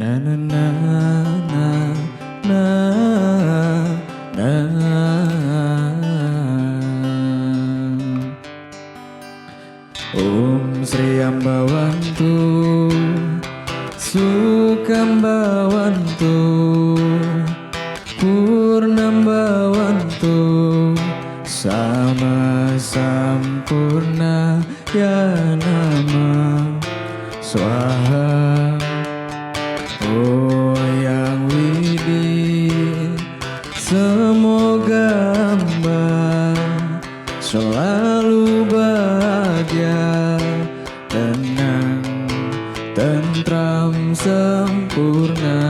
na na na na na na. Om Sri Ambawantu Sukambawantu Purnambawantu Sama Sampurna Ya Nama Swaha. Oh Yang Widi, semoga hamba selalu bahagia, tenang, tentram, sempurna.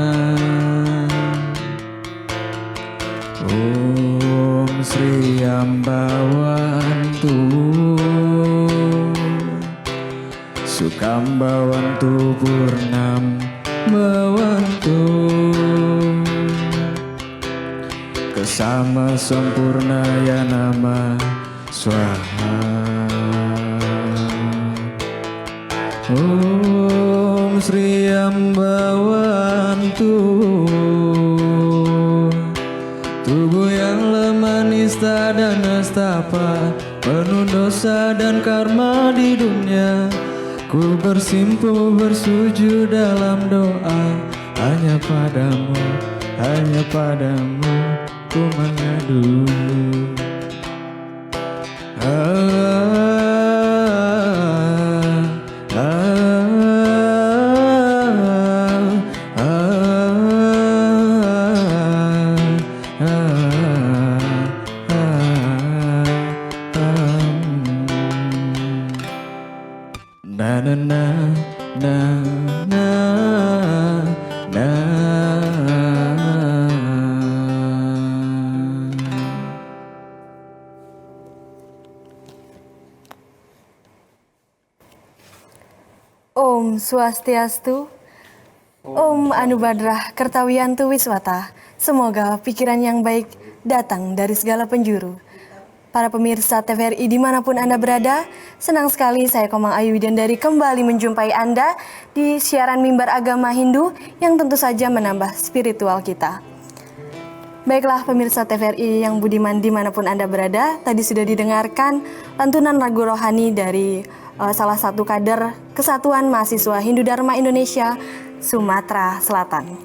Om Sri Ambawantu Sukambawantu Purnam Bawantu Kesama sempurna ya nama Swaha. Om Sri Ambawantu, tubuh yang lemah, nista dan nestapa, penuh dosa dan karma di dunia. Ku bersimpuh bersujud dalam doa, hanya padamu ku mengadu. Na na na na na na. Om Swastiastu, Om Anubadrah Kertawiyantu Wiswata. Semoga pikiran yang baik datang dari segala penjuru. Para pemirsa TVRI dimanapun Anda berada, senang sekali saya Komang Ayu Widandari kembali menjumpai Anda di siaran Mimbar Agama Hindu yang tentu saja menambah spiritual kita. Baiklah pemirsa TVRI yang budiman dimanapun Anda berada, tadi sudah didengarkan lantunan lagu rohani dari salah satu kader Kesatuan Mahasiswa Hindu Dharma Indonesia, Sumatera Selatan.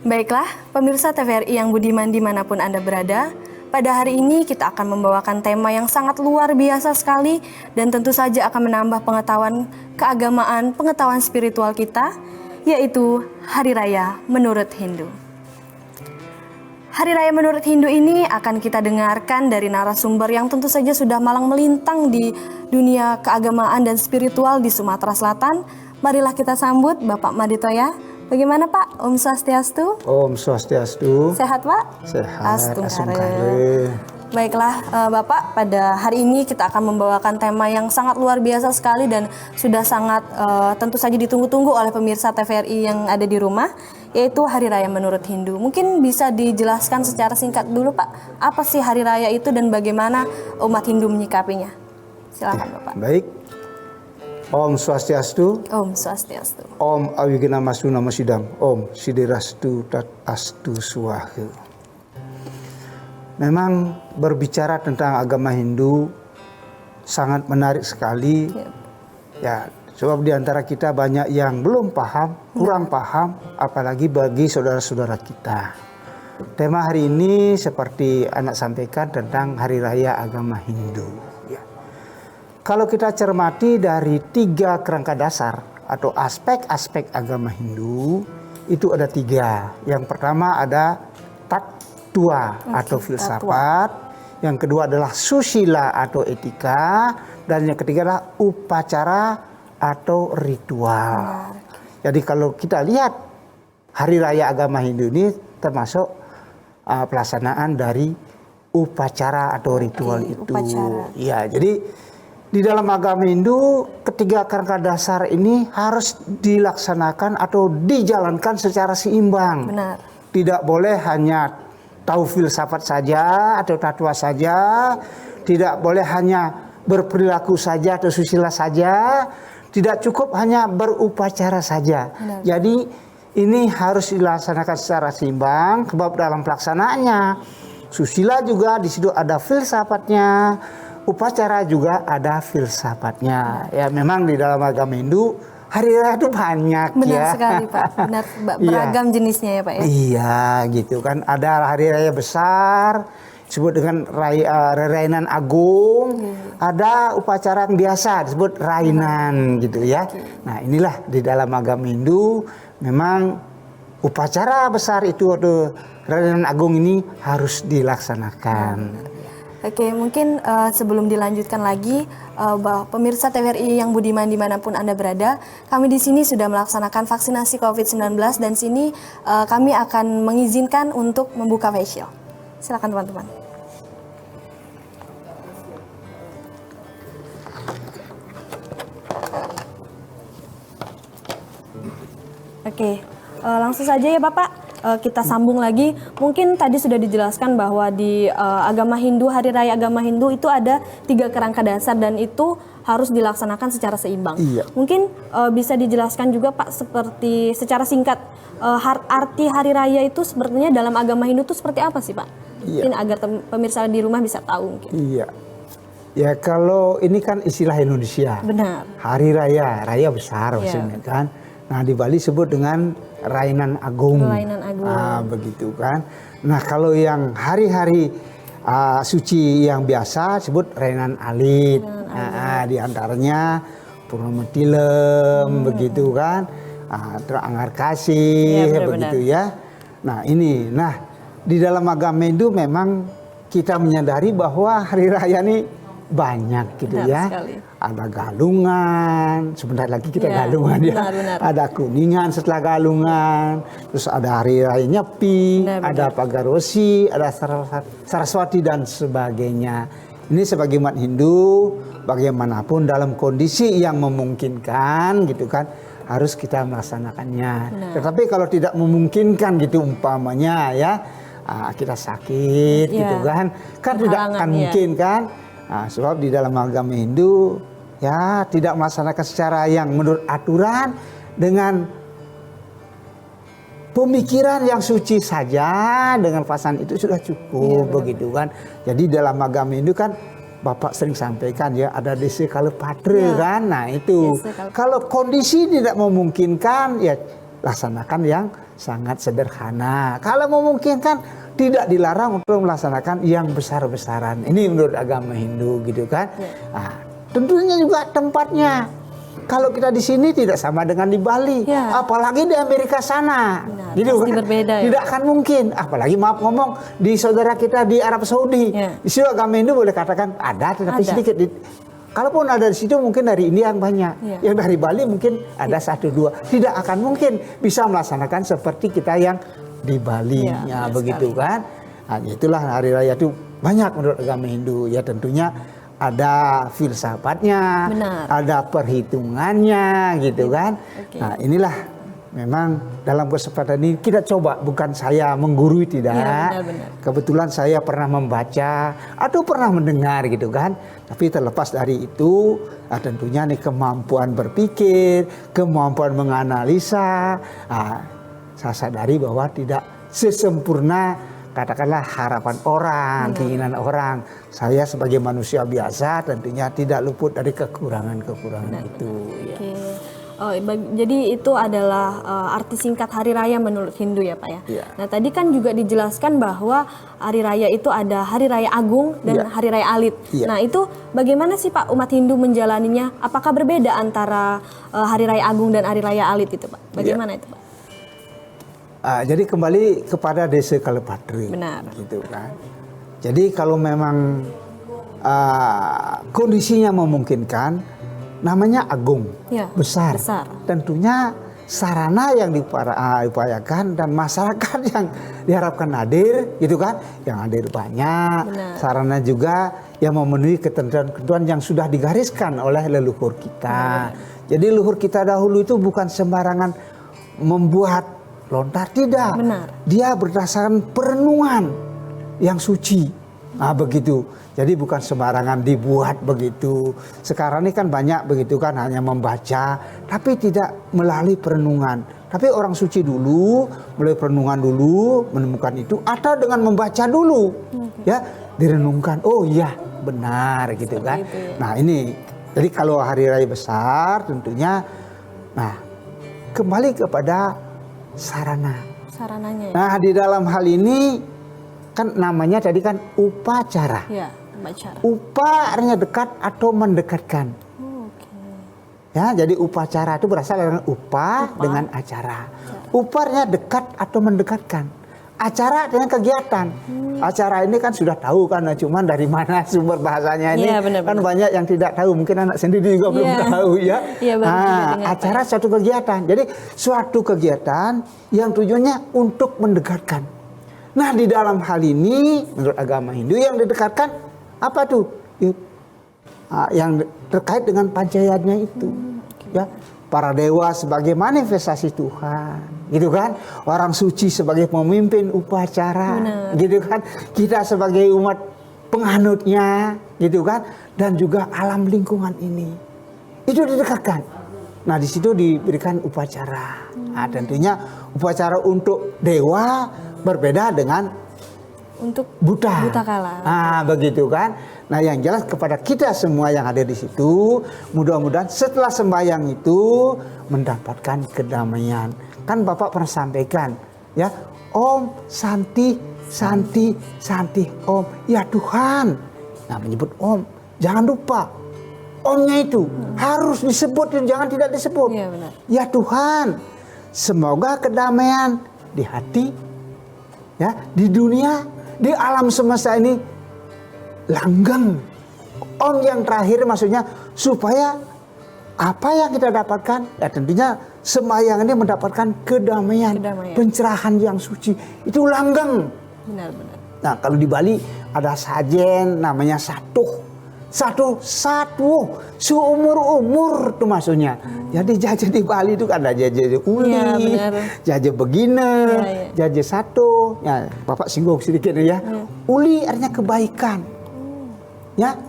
Baiklah pemirsa TVRI yang budiman dimanapun Anda berada, pada hari ini kita akan membawakan tema yang sangat luar biasa sekali dan tentu saja akan menambah pengetahuan keagamaan, pengetahuan spiritual kita, yaitu Hari Raya menurut Hindu. Hari Raya menurut Hindu ini akan kita dengarkan dari narasumber yang tentu saja sudah malang melintang di dunia keagamaan dan spiritual di Sumatera Selatan. Marilah kita sambut Bapak Maditoya. Bagaimana Pak? Om Swastiastu. Om Swastiastu. Sehat Pak? Sehat. Astungkare. Baiklah Bapak, pada hari ini kita akan membawakan tema yang sangat luar biasa sekali dan sudah sangat tentu saja ditunggu-tunggu oleh pemirsa TVRI yang ada di rumah, yaitu Hari Raya menurut Hindu. Mungkin bisa dijelaskan secara singkat dulu Pak, apa sih Hari Raya itu dan bagaimana umat Hindu menyikapinya? Silakan Bapak. Baik. Om Swastiastu. Om Swastiastu. Om Awigena Mastu Nama Sidam. Om Sidirastu Tat Astu Swaha. Memang berbicara tentang agama Hindu sangat menarik sekali. Ya, sebab di antara kita banyak yang belum paham, kurang paham, apalagi bagi saudara-saudara kita. Tema hari ini seperti anak sampaikan tentang Hari Raya Agama Hindu. Ya. Kalau kita cermati dari 3 kerangka dasar atau aspek-aspek agama Hindu, itu ada 3. Yang pertama ada tattwa atau filsafat, yang kedua adalah susila atau etika, dan yang ketiga adalah upacara atau ritual. Jadi kalau kita lihat Hari Raya Agama Hindu ini termasuk pelaksanaan dari upacara atau ritual itu. Upacara. Ya, jadi di dalam agama Hindu, ketiga kerangka dasar ini harus dilaksanakan atau dijalankan secara seimbang. Benar. Tidak boleh hanya tahu filsafat saja atau tatwa saja, tidak boleh hanya berperilaku saja atau susila saja, tidak cukup hanya berupacara saja. Benar. Jadi ini harus dilaksanakan secara seimbang, sebab dalam pelaksanaannya susila juga di situ ada filsafatnya, upacara juga ada filsafatnya. Ya memang di dalam agama Hindu hari raya itu banyak. Benar ya. sekali Pak, benar beragam jenisnya ya Pak ya. Iya gitu kan, ada hari raya besar disebut dengan rainan agung, ada upacara yang biasa disebut rainan gitu ya. Nah inilah di dalam agama Hindu memang upacara besar itu atau rainan agung ini harus dilaksanakan. Oke, mungkin sebelum dilanjutkan lagi, pemirsa TVRI yang budiman dimanapun Anda berada, kami di sini sudah melaksanakan vaksinasi COVID-19 dan sini kami akan mengizinkan untuk membuka face shield. Silakan teman-teman. Oke, langsung saja ya Bapak. Kita sambung lagi. Mungkin tadi sudah dijelaskan bahwa di agama Hindu, hari raya agama Hindu itu ada 3 kerangka dasar dan itu harus dilaksanakan secara seimbang. Iya. Mungkin bisa dijelaskan juga Pak seperti secara singkat arti hari raya itu sebenarnya dalam agama Hindu itu seperti apa sih Pak? Iya. Mungkin agar pemirsa di rumah bisa tahu mungkin. Iya. Ya kalau ini kan istilah Indonesia. Benar. Hari raya besar maksudnya kan. Nah di Bali sebut dengan Rainan Agung. Rainan Agung. Begitu kan. Nah kalau yang hari-hari suci yang biasa sebut Rainan Alit. Di antaranya Purnama Tilem begitu kan. Terus Anggar Kasih begitu ya. Nah ini, di dalam agama Hindu memang kita menyadari bahwa hari raya ini banyak gitu. Benar ya. sekali. Ada galungan, sebentar lagi kita galungan ya. Benar. Ada kuningan setelah galungan, terus ada hari raya Nyepi, ada Pagarosi, ada Saraswati dan sebagainya. Ini sebagai umat Hindu, bagaimanapun dalam kondisi yang memungkinkan gitu kan, harus kita melaksanakannya. Tetapi kalau tidak memungkinkan gitu umpamanya ya, kita sakit gitu kan tidak akan mungkin kan. Sebab di dalam agama Hindu ya tidak melaksanakan secara yang menurut aturan dengan pemikiran yang suci saja dengan pasangan itu sudah cukup begitu kan. Jadi dalam agama Hindu kan Bapak sering sampaikan ya ada desa kalapatra kan. Nah itu kalau kondisi tidak memungkinkan ya laksanakan yang sangat sederhana. Kalau memungkinkan tidak dilarang untuk melaksanakan yang besar-besaran. Ini menurut agama Hindu gitu kan. Tentunya juga tempatnya. Kalau kita di sini tidak sama dengan di Bali, apalagi di Amerika sana. Gitu kan? Berbeda, tidak akan mungkin. Apalagi maaf ngomong di saudara kita di Arab Saudi. Di situ agama Hindu boleh katakan ada, tetapi sedikit. Kalaupun ada di situ mungkin dari India yang banyak. Yang dari Bali mungkin ada 1-2. Tidak akan mungkin bisa melaksanakan seperti kita yang di Bali, begitu kan. Nah, itulah hari raya itu banyak menurut agama Hindu. Ya tentunya ada filsafatnya, ada perhitungannya, gitu kan. Nah inilah memang dalam kesempatan ini kita coba, bukan saya menggurui tidak. Kebetulan saya pernah membaca atau pernah mendengar gitu kan. Tapi terlepas dari itu, tentunya nih kemampuan berpikir, kemampuan menganalisa. Saya sadari bahwa tidak sesempurna katakanlah harapan orang, keinginan orang. Saya sebagai manusia biasa tentunya tidak luput dari kekurangan-kekurangan itu. Jadi itu adalah arti singkat hari raya menurut Hindu ya Pak ya. Nah tadi kan juga dijelaskan bahwa hari raya itu ada hari raya agung dan hari raya alit. Nah itu bagaimana sih Pak umat Hindu menjalaninya? Apakah berbeda antara hari raya agung dan hari raya alit itu Pak? Bagaimana itu Pak? Jadi kembali kepada desa kalapatra, gitu kan. Jadi kalau memang kondisinya memungkinkan, namanya agung, besar. Tentunya sarana yang diupayakan dan masyarakat yang diharapkan hadir, gitu kan, yang hadir banyak. Sarana juga yang memenuhi ketentuan-ketentuan yang sudah digariskan oleh leluhur kita. Jadi leluhur kita dahulu itu bukan sembarangan membuat lontar, tidak. Dia berdasarkan perenungan yang suci. Nah begitu. Jadi bukan sembarangan dibuat begitu. Sekarang ini kan banyak begitu kan, hanya membaca, tapi tidak melalui perenungan. Tapi orang suci dulu, melalui perenungan dulu, menemukan itu, atau dengan membaca dulu, ya direnungkan. Oh iya, benar gitu kan. Itu, ya. Nah ini, jadi kalau hari raya besar tentunya, nah kembali kepada Sarananya. Nah di dalam hal ini kan namanya tadi kan upacara. Ya, upacara. Upa artinya dekat atau mendekatkan. Oke. Ya, jadi upacara itu berasal dari upa dengan acara. Uparnya dekat atau mendekatkan. Acara dengan kegiatan. Acara ini kan sudah tahu kan, cuman dari mana sumber bahasanya ini. Iya, benar, Kan benar. banyak yang tidak tahu, mungkin anak sendiri juga belum Iya. tahu ya. Iya, baru juga dengar, acara Pak. suatu kegiatan. Jadi suatu kegiatan yang tujuannya untuk mendekatkan. Nah, di dalam hal ini menurut agama Hindu yang didekatkan apa tuh? Yang terkait dengan pancayannya itu. Ya, para dewa sebagai manifestasi Tuhan, gitu kan? Orang suci sebagai pemimpin upacara, Benar. gitu kan? Kita sebagai umat penganutnya, gitu kan? Dan juga alam lingkungan ini, itu didekatkan. Nah, di situ diberikan upacara. Nah, tentunya upacara untuk dewa berbeda dengan Untuk buta. buta kala. Nah, begitu kan. Nah, yang jelas kepada kita semua yang ada di situ, mudah-mudahan setelah sembahyang itu mendapatkan kedamaian. Kan Bapak pernah sampaikan, ya, Om Santi, Santi, Santi, Om. Ya Tuhan. Nah, menyebut Om, jangan lupa Omnya itu harus disebut, jangan tidak disebut. Iya, benar. Ya Tuhan, semoga kedamaian di hati, ya, di dunia, di alam semesta ini langgeng. Om yang terakhir maksudnya supaya apa yang kita dapatkan, ya tentunya sembahyang ini mendapatkan kedamaian, pencerahan yang suci, itu langgeng. Benar-benar. Nah, kalau di Bali ada sajen namanya satu seumur-umur tuh maksudnya. Jadi jaje di Bali itu kan ada jaje uli, Iya, benar. jaje begine, Iya. jaje satu. Ya, Bapak singgung sedikit ya. Uli artinya kebaikan. Ya,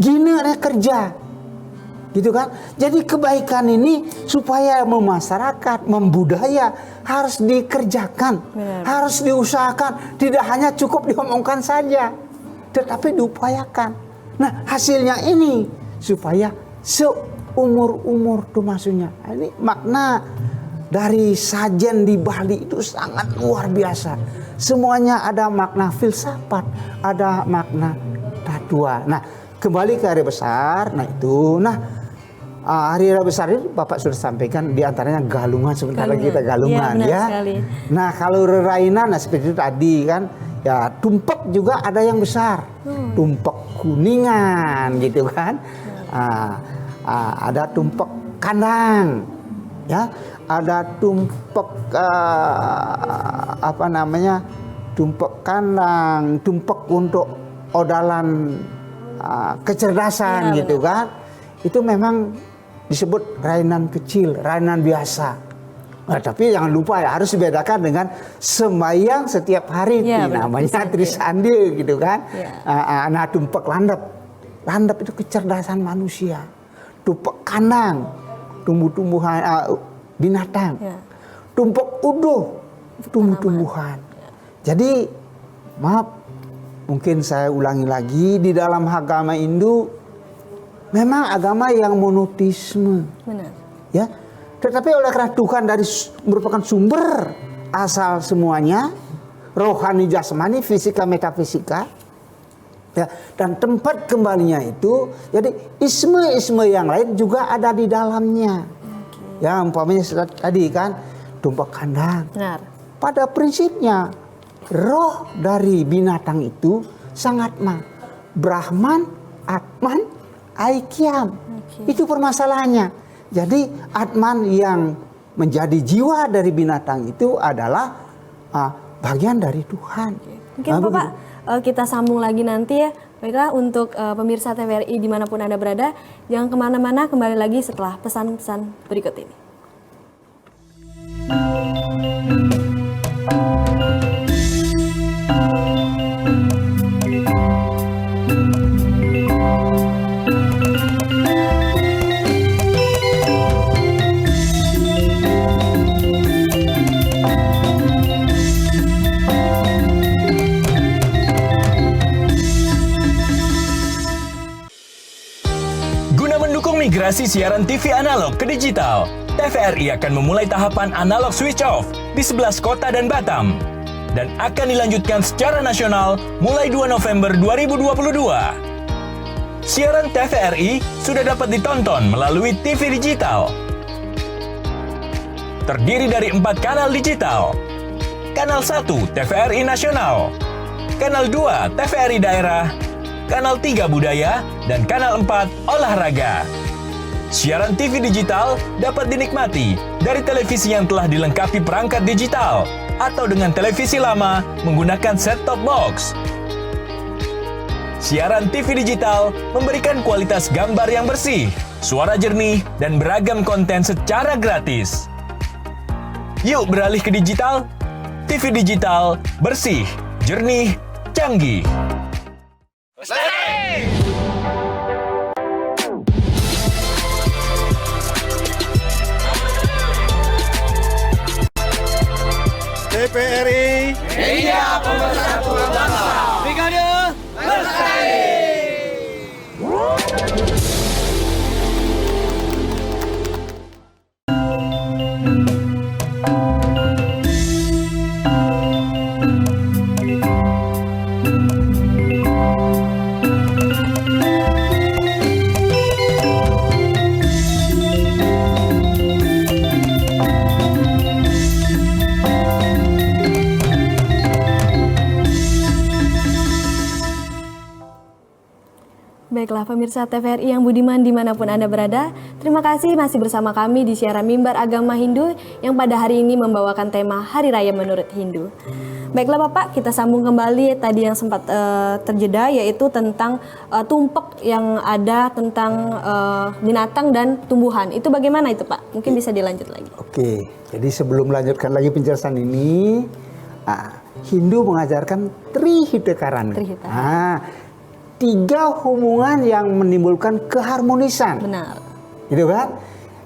gine artinya kerja. Gitu kan? Jadi kebaikan ini supaya memasyarakat, membudaya harus dikerjakan, Benar. harus diusahakan, tidak hanya cukup diomongkan saja, tetapi diupayakan. Nah, hasilnya ini supaya seumur-umur tuh maksudnya. Nah, ini makna dari sajen di Bali itu sangat luar biasa. Semuanya ada makna filsafat, ada makna tatua. Nah, kembali ke hari besar. Nah, itu. Nah, hari raya besar ini Bapak sudah sampaikan di antaranya galungan, sebentar lagi kita galungan, Iya, benar ya. sekali. Nah, kalau rerainan, nah seperti itu tadi kan, ya tumpek juga ada yang besar, tumpek kuningan gitu kan. Ada tumpek kandang, ya, ada tumpek tumpek kandang, tumpek untuk odalan kecerdasan, Ya, gitu kan. Itu memang disebut rainan kecil, rainan biasa. Nah, tapi jangan lupa ya, harus dibedakan dengan sembahyang setiap hari, Ya, benar, namanya Trisandi gitu kan. Ya. Nah, tumpek landep, landep itu kecerdasan manusia. Tumpek kandang, tumbuh-tumbuhan, binatang. Ya. Tumpek uduh, tumbuh-tumbuhan. Jadi maaf, mungkin saya ulangi lagi, di dalam agama Hindu memang agama yang monoteisme, Benar. ya. Tetapi oleh karena Tuhan merupakan sumber asal semuanya, rohani, jasmani, fisika, metafisika, ya, dan tempat kembalinya itu, jadi isme-isme yang lain juga ada di dalamnya. Ya, umpamanya tadi kan tumpek kandang. Benar. Pada prinsipnya roh dari binatang itu sangat Brahman, Atman, Aikyam. Itu permasalahannya. Jadi Atman yang menjadi jiwa dari binatang itu adalah bagian dari Tuhan. Mungkin Bapak kita sambung lagi nanti ya. Baiklah, untuk pemirsa TVRI dimanapun Anda berada, jangan kemana-mana, kembali lagi setelah pesan-pesan berikut ini. Mendukung migrasi siaran TV analog ke digital, TVRI akan memulai tahapan analog switch off di 11 kota dan Batam dan akan dilanjutkan secara nasional mulai 2 November 2022. Siaran TVRI sudah dapat ditonton melalui TV digital. Terdiri dari 4 kanal digital. Kanal 1 TVRI Nasional, Kanal 2 TVRI Daerah, Kanal 3 Budaya, dan Kanal 4 Olahraga. Siaran TV digital dapat dinikmati dari televisi yang telah dilengkapi perangkat digital atau dengan televisi lama menggunakan set-top box. Siaran TV digital memberikan kualitas gambar yang bersih, suara jernih, dan beragam konten secara gratis. Yuk beralih ke digital. TV digital bersih, jernih, canggih. TVRI Media Pemersatu Bangsa. Brigade Lestari. Baiklah pemirsa TVRI yang budiman dimanapun Anda berada, terima kasih masih bersama kami di siaran Mimbar Agama Hindu yang pada hari ini membawakan tema Hari Raya Menurut Hindu. Baiklah Bapak, kita sambung kembali tadi yang sempat terjeda, yaitu tentang tumpek yang ada tentang binatang dan tumbuhan. Itu bagaimana itu Pak? Mungkin bisa dilanjut lagi. Oke, jadi sebelum melanjutkan lagi penjelasan ini, Hindu mengajarkan Trihita Karana. 3 hubungan yang menimbulkan keharmonisan. Benar. Gitu kan?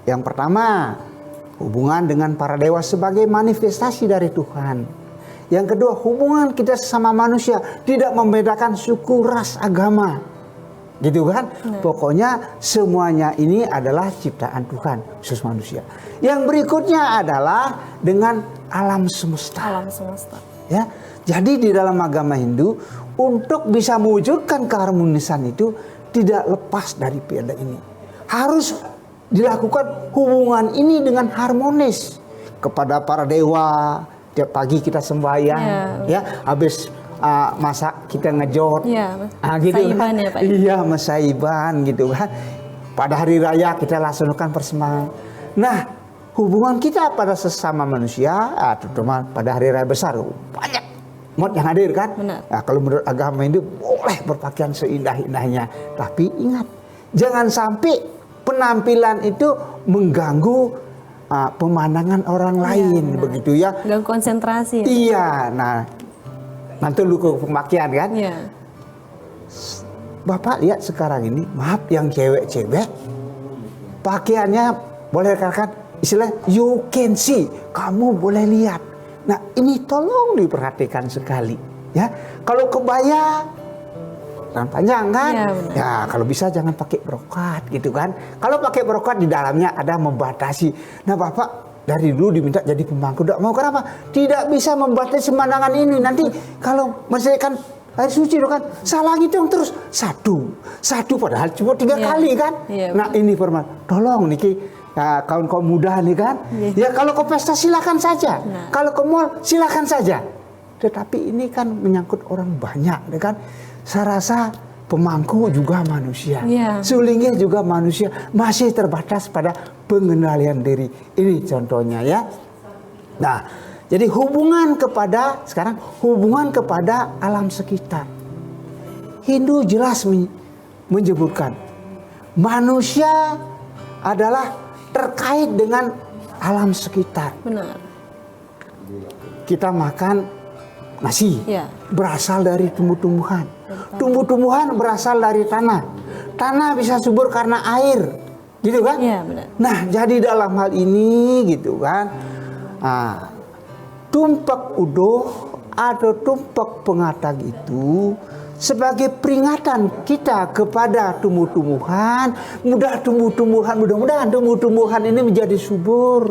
Yang pertama, hubungan dengan para dewa sebagai manifestasi dari Tuhan. Yang kedua, hubungan kita sesama manusia tidak membedakan suku, ras, agama. Gitu kan? Pokoknya semuanya ini adalah ciptaan Tuhan, khusus manusia. Yang berikutnya adalah dengan alam semesta. Alam semesta. Ya. Jadi di dalam agama Hindu, untuk bisa mewujudkan keharmonisan itu tidak lepas dari piada ini. Harus dilakukan hubungan ini dengan harmonis kepada para dewa. Tiap pagi kita sembahyang, ya. Habis masak kita ngejot, gitu kan? Ya, Pak. Iya, masaiban gitu kan. Pada hari raya kita laksanakan persembahan. Nah, hubungan kita pada sesama manusia, terutama pada hari raya besar, banyak mod yang hadir kan. Nah, kalau menurut agama Hindu boleh berpakaian seindah-indahnya, tapi ingat jangan sampai penampilan itu mengganggu pemandangan orang lain, begitu ya. Ganggu konsentrasi. Iya, nah nanti lu ke pemakaian kan. Iya. Bapak lihat sekarang ini, maaf yang cewek-cewek pakaiannya boleh dikatakan istilah you can see, kamu boleh lihat. Nah ini tolong diperhatikan sekali ya. Kalau kebaya tangan panjang kan, ya kalau bisa jangan pakai brokat gitu kan. Kalau pakai brokat di dalamnya ada membatasi. Nah Bapak dari dulu diminta jadi pemangku, tidak mau, kenapa? Tidak bisa membatasi pemandangan ini. Nanti kalau menyelesaikan air suci itu kan salah gitu terus satu padahal cuma 3 kali kan. Nah ini permasalahan. Tolong niki. Nah, kaum muda nih kan, ya kalau ke pesta silakan saja, kalau ke mall silakan saja. Tetapi ini kan menyangkut orang banyak, ya kan? Saya rasa pemangku juga manusia, sulingnya juga manusia, masih terbatas pada pengendalian diri. Ini contohnya ya. Nah, jadi hubungan kepada alam sekitar. Hindu jelas menyebutkan manusia adalah terkait dengan alam sekitar. Benar. Kita makan nasi, berasal dari tumbuh-tumbuhan. Tumbuh-tumbuhan berasal dari tanah. Tanah bisa subur karena air, gitu kan? Iya, benar. Nah, jadi dalam hal ini, gitu kan, tumpak udoh atau tumpak pengatag itu sebagai peringatan kita kepada tumbuh-tumbuhan, mudah-mudahan tumbuh-tumbuhan ini menjadi subur.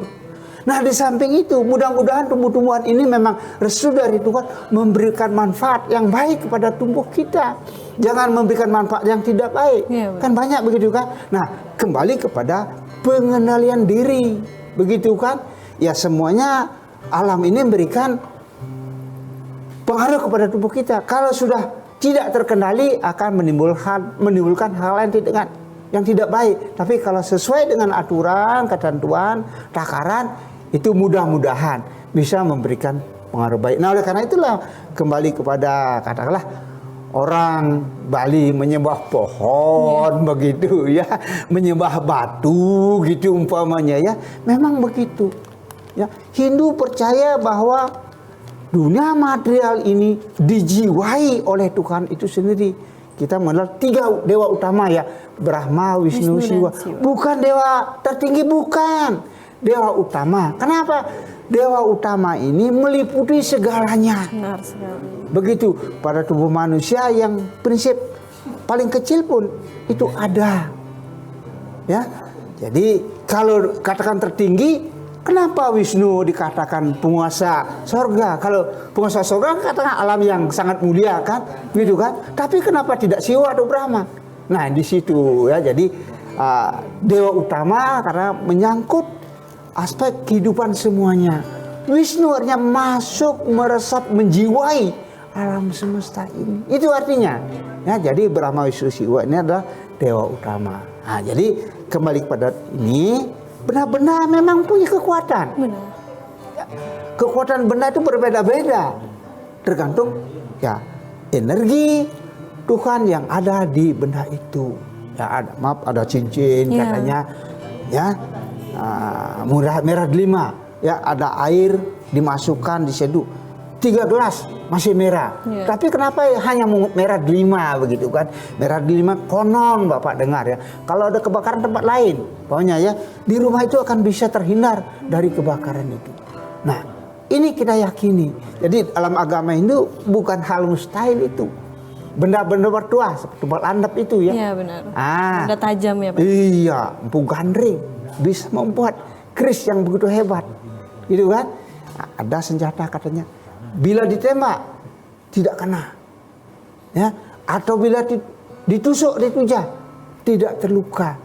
Nah, di samping itu, mudah-mudahan tumbuh-tumbuhan ini memang restu dari Tuhan memberikan manfaat yang baik kepada tubuh kita. Jangan memberikan manfaat yang tidak baik. Ya, kan banyak begitu kan? Nah, kembali kepada pengendalian diri. Begitu kan? Ya, semuanya alam ini memberikan pengaruh kepada tubuh kita. Kalau sudah tidak terkendali akan menimbulkan hal yang tidak baik. Tapi kalau sesuai dengan aturan, ketentuan, takaran, itu mudah-mudahan bisa memberikan pengaruh baik. Nah, oleh karena itulah kembali kepada katakanlah orang Bali menyembah pohon begitu ya, menyembah batu gitu umpamanya ya. Memang begitu. Ya, Hindu percaya bahwa dunia material ini dijiwai oleh Tuhan itu sendiri. Kita mengenal 3 dewa utama ya, Brahma, Wisnu, Siwa. Bukan dewa tertinggi, bukan. Dewa utama. Kenapa? Dewa utama ini meliputi segalanya. Benar sekali. Begitu pada tubuh manusia yang prinsip paling kecil pun itu ada. Ya. Jadi kalau katakan tertinggi, kenapa Wisnu dikatakan penguasa sorga? Kalau penguasa sorga katakan alam yang sangat mulia kan, gitu kan? Tapi kenapa tidak Siwa atau Brahma? Nah, di situ ya. Jadi dewa utama karena menyangkut aspek kehidupan semuanya. Wisnu artinya masuk, meresap, menjiwai alam semesta ini. Itu artinya. Ya, jadi Brahma, Wisnu, Siwa ini adalah dewa utama. Nah, jadi kembali kepada ini, benda-benda memang punya kekuatan. Benar. Ya, kekuatan benda itu berbeda-beda. Tergantung ya energi Tuhan yang ada di benda itu. Ya, ada cincin katanya. Ya. Merah delima ya, ada air dimasukkan diseduh 3 gelas masih merah. Tapi kenapa hanya merah delima begitu kan? Merah delima konon Bapak dengar ya, kalau ada kebakaran tempat lain pokoknya ya, di rumah itu akan bisa terhindar dari kebakaran itu. Nah, ini kita yakini. Jadi dalam agama Hindu bukan hal mustahil itu. Benda-benda bertuah seperti landap itu ya. Iya benar. Benda tajam ya Pak. Iya, empu gandring bisa membuat keris yang begitu hebat, gitu kan? Nah, ada senjata katanya, bila ditembak tidak kena, ya, atau bila ditusuk ditujah tidak terluka.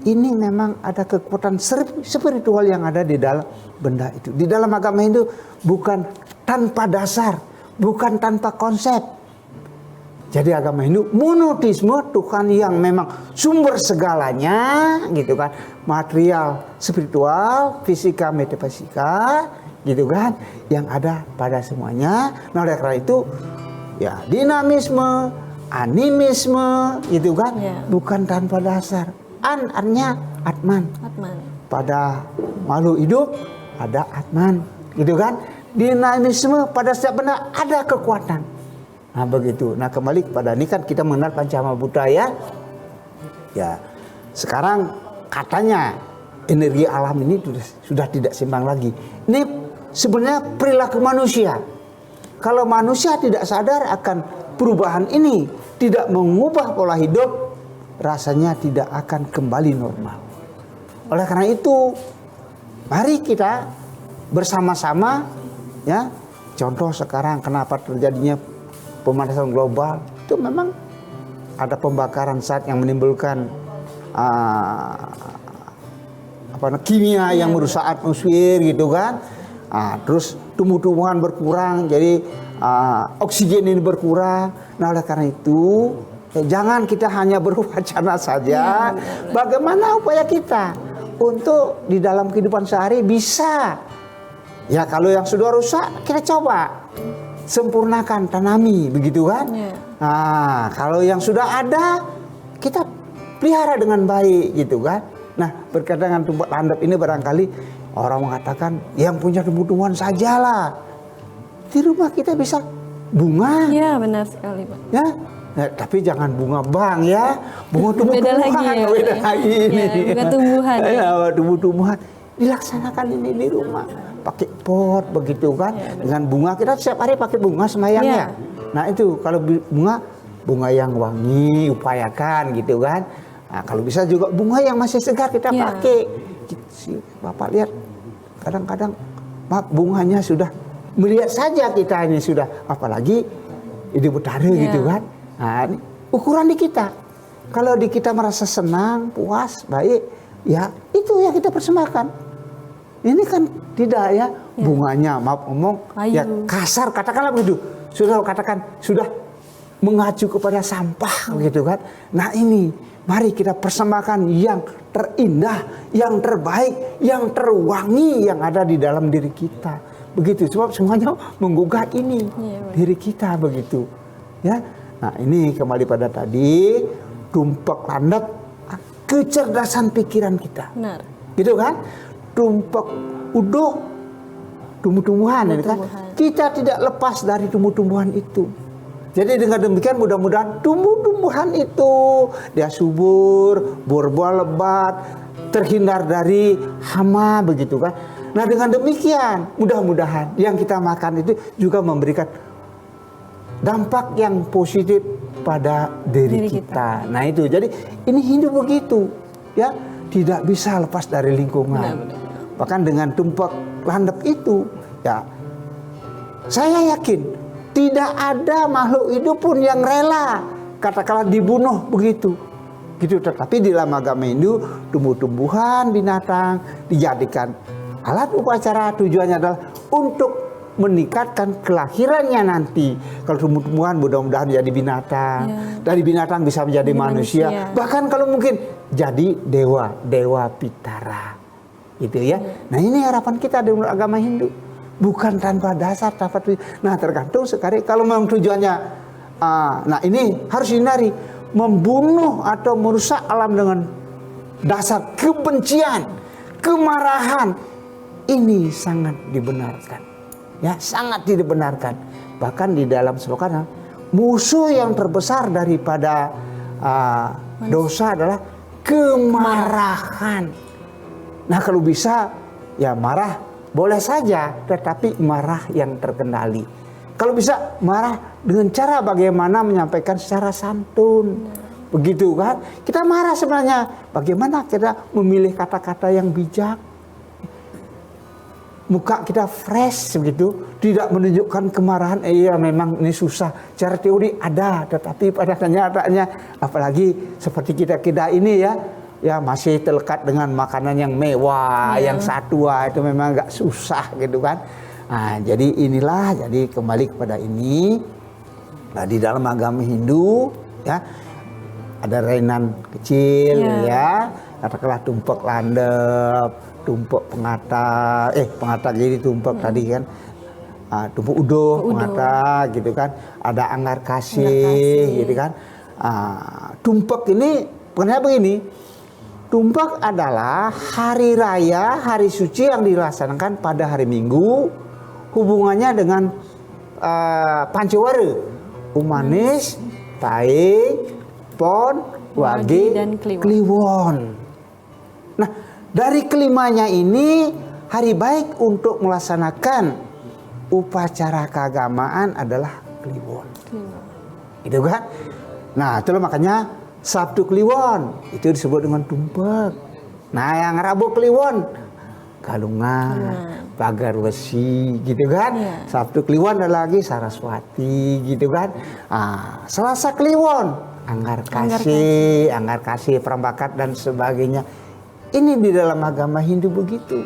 Ini memang ada kekuatan spiritual yang ada di dalam benda itu. Di dalam agama Hindu bukan tanpa dasar, bukan tanpa konsep. Jadi agama Hindu monoteisme, Tuhan yang memang sumber segalanya, gitu kan, material, spiritual, fisika, metafisika, gitu kan, yang ada pada semuanya. Nah, oleh karena itu, ya dinamisme, animisme, gitu kan, bukan tanpa dasar. Artinya Atman. Pada makhluk hidup ada Atman, gitu kan. Dinamisme pada setiap benda ada kekuatan. Nah, begitu. Nah, kembali kepada ini kan kita mengenal Pancamabuddha ya. Ya, sekarang katanya energi alam ini sudah tidak seimbang lagi. Ini sebenarnya perilaku manusia. Kalau manusia tidak sadar akan perubahan ini, tidak mengubah pola hidup, rasanya tidak akan kembali normal. Oleh karena itu, mari kita bersama-sama ya. Contoh sekarang kenapa terjadinya pemanasan global itu memang ada pembakaran zat yang menimbulkan kimia yang merusak atmosfer gitu kan. Terus tumbuh-tumbuhan berkurang, jadi oksigen ini berkurang. Nah, oleh karena itu jangan kita hanya berwacana saja. Bagaimana upaya kita untuk di dalam kehidupan sehari bisa ya, kalau yang sudah rusak kita coba sempurnakan, tanami, begitu kan? Nah, kalau yang sudah ada kita pelihara dengan baik, gitu kan? Nah, berkaitan dengan tumbuh landap ini barangkali orang mengatakan yang punya tumbuh-tumbuhan sajalah. Di rumah kita bisa bunga. Iya, benar sekali Pak. Ya, tapi jangan bunga bang ya, bunga tumbuh-tumbuhan. Beda lagi ini. Bunga tumbuhan. Ya, tumbuh-tumbuhan. Dilaksanakan ini di rumah. Pakai pot begitu kan, dengan bunga kita setiap hari pakai bunga semayangnya. Nah itu kalau bunga bunga yang wangi upayakan gitu kan. Nah, kalau bisa juga bunga yang masih segar kita pakai. Bapak lihat kadang-kadang bunganya sudah melihat saja kita ini sudah, apalagi Idul Betara gitu kan. Nah, ini ukuran di kita. Kalau di kita merasa senang, puas, baik, ya itu yang kita persembahkan. Ini kan tidak ya, bunganya maaf ngomong ya kasar katakanlah begitu. Sudah katakan sudah mengacu kepada sampah gitu kan. Nah ini mari kita persembahkan yang terindah, yang terbaik, yang terwangi yang ada di dalam diri kita. Begitu, sebab semuanya menggugah ini diri kita begitu. Ya. Nah, ini kembali pada tadi tumpak landap kecerdasan pikiran kita. Benar. Gitu kan? Tumpak uduk tumbuh-tumbuhan ini kan. Kita tidak lepas dari tumbuh-tumbuhan itu. Jadi dengan demikian mudah-mudahan tumbuh-tumbuhan itu dia subur, berbuah lebat, terhindar dari hama begitu kan. Nah dengan demikian mudah-mudahan yang kita makan itu juga memberikan dampak yang positif pada diri kita. Nah itu jadi ini hidup begitu ya, tidak bisa lepas dari lingkungan. Bahkan dengan tumpak landep itu ya saya yakin tidak ada makhluk hidup pun yang rela katakanlah dibunuh begitu. Gitu, tetapi di dalam agama Hindu tumbuh-tumbuhan binatang dijadikan alat upacara, tujuannya adalah untuk meningkatkan kelahirannya nanti. Kalau tumbuh-tumbuhan mudah-mudahan jadi binatang, dari binatang bisa menjadi manusia. Bahkan kalau mungkin jadi dewa Pitara, gitu ya. Nah ini harapan kita di agama Hindu, bukan tanpa dasar, tanpa tujuan. Nah tergantung sekali kalau memang tujuannya, nah ini harus dihindari membunuh atau merusak alam dengan dasar kebencian, kemarahan. Ini sangat dibenarkan, ya sangat dibenarkan. Bahkan di dalam slogan musuh yang terbesar daripada dosa adalah kemarahan. Nah kalau bisa ya marah boleh saja, tetapi marah yang terkendali. Kalau bisa marah dengan cara bagaimana menyampaikan secara santun, begitu kan? Kita marah sebenarnya, bagaimana kita memilih kata-kata yang bijak. Muka kita fresh begitu, tidak menunjukkan kemarahan. Iya memang ini susah. Cara teori ada, tetapi pada kenyataannya, apalagi seperti kita ini ya masih terlekat dengan makanan yang mewah, yang satwa itu memang agak susah gitu kan. Nah, jadi inilah, jadi kembali kepada ini. Nah, di dalam agama Hindu ya ada rainan kecil ya, katakanlah tumpak landep, tumpak pengata jadi tumpak tadi kan, tumpak uduh pengata gitu kan, ada anggar kasih gitu kan. Tumpak ini pengennya begini, tumpak adalah hari raya, hari suci yang dilaksanakan pada hari Minggu, hubungannya dengan Pancawara, Umanis, Taik, Pon, Wage, dan Kliwon. Nah, dari kelimanya ini hari baik untuk melaksanakan upacara keagamaan adalah Kliwon. Gitu kan? Nah, itulah makanya Sabtu Kliwon itu disebut dengan tumpak. Nah, yang Rabu Kliwon Galungan, Pagar Besi gitu kan. Sabtu Kliwon ada lagi Saraswati gitu kan. Selasa Kliwon Anggar Kasih, Prambakat dan sebagainya. Ini di dalam agama Hindu begitu.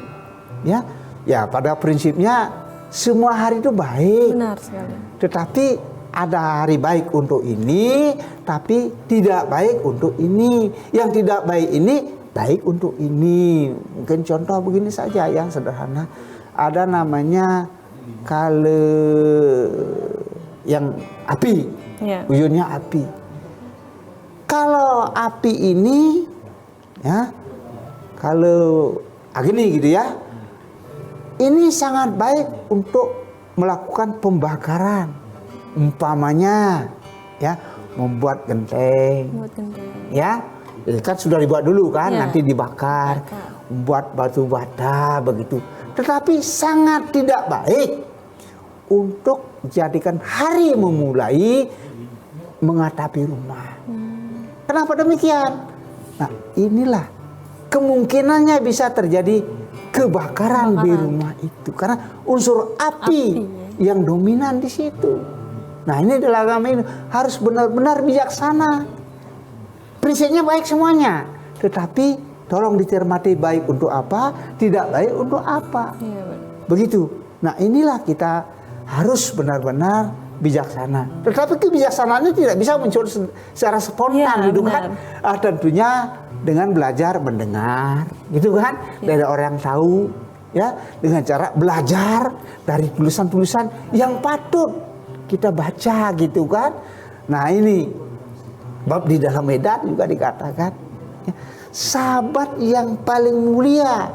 Ya. Ya, pada prinsipnya semua hari itu baik. Benar sekali. Tetapi ada hari baik untuk ini, tapi tidak baik untuk ini. Yang tidak baik ini baik untuk ini. Mungkin contoh begini saja yang sederhana. Ada namanya yang api. Ujungnya api. Kalau api ini ya, kalau gini gitu ya, ini sangat baik untuk melakukan pembakaran. Umpamanya ya, membuat genteng. Ya, kan sudah dibuat dulu kan, nanti dibakar. Membuat batu bata begitu. Tetapi sangat tidak baik untuk jadikan hari memulai mengatapi rumah. Kenapa demikian? Nah, inilah kemungkinannya bisa terjadi kebakaran di rumah itu karena unsur api yang dominan di situ. Nah, ini dalam agama ini harus benar-benar bijaksana. Prinsipnya baik semuanya, tetapi tolong dicermati baik untuk apa, tidak baik untuk apa. Begitu. Nah, inilah kita harus benar-benar bijaksana. Tetapi kebijaksanaannya tidak bisa muncul secara spontan, gitu kan? Tentunya dengan belajar mendengar, gitu kan? Dari orang yang tahu, ya, dengan cara belajar dari tulisan-tulisan yang patut kita baca, gitu kan? Nah, ini bab di dalam Medan juga dikatakan, ya, sahabat yang paling mulia